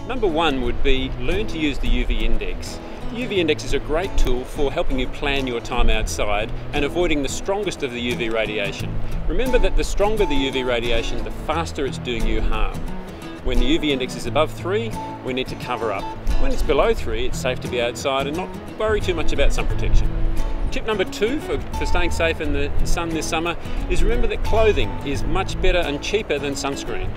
Number one would be learn to use the UV index. The UV index is a great tool for helping you plan your time outside and avoiding the strongest of the UV radiation. Remember that the stronger the UV radiation, the faster it's doing you harm. When the UV index is above 3, we need to cover up. When it's below 3, it's safe to be outside and not worry too much about sun protection. Tip number 2 for staying safe in the sun this summer is remember that clothing is much better and cheaper than sunscreen.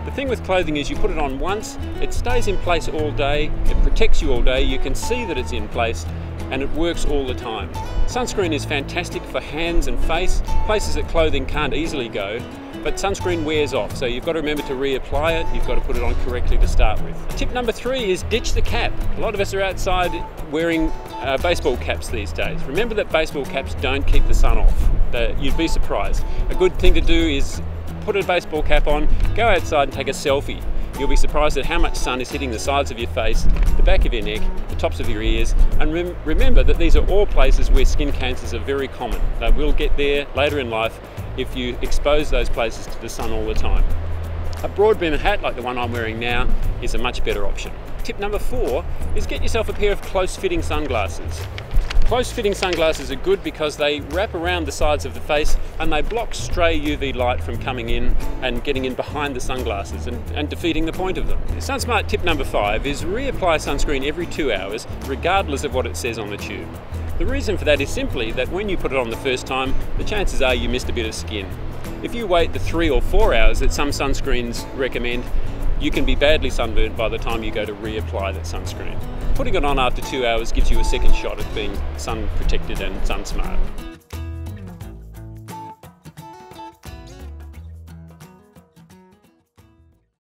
The thing with clothing is you put it on once, it stays in place all day, it protects you all day, you can see that it's in place, and it works all the time. Sunscreen is fantastic for hands and face, places that clothing can't easily go, but sunscreen wears off, so you've got to remember to reapply it, you've got to put it on correctly to start with. Tip number 3 is ditch the cap. A lot of us are outside wearing baseball caps these days. Remember that baseball caps don't keep the sun off. You'd be surprised. A good thing to do is put a baseball cap on, go outside and take a selfie. You'll be surprised at how much sun is hitting the sides of your face, the back of your neck, the tops of your ears, and remember that these are all places where skin cancers are very common. They will get there later in life if you expose those places to the sun all the time. A broad brim hat like the one I'm wearing now is a much better option. Tip number 4 is get yourself a pair of close-fitting sunglasses. Close-fitting sunglasses are good because they wrap around the sides of the face and they block stray UV light from coming in and getting in behind the sunglasses and defeating the point of them. SunSmart tip number 5 is reapply sunscreen every 2 hours regardless of what it says on the tube. The reason for that is simply that when you put it on the first time, the chances are you missed a bit of skin. If you wait the 3 or 4 hours that some sunscreens recommend, you can be badly sunburnt by the time you go to reapply that sunscreen. Putting it on after 2 hours gives you a second shot at being sun protected and sun smart.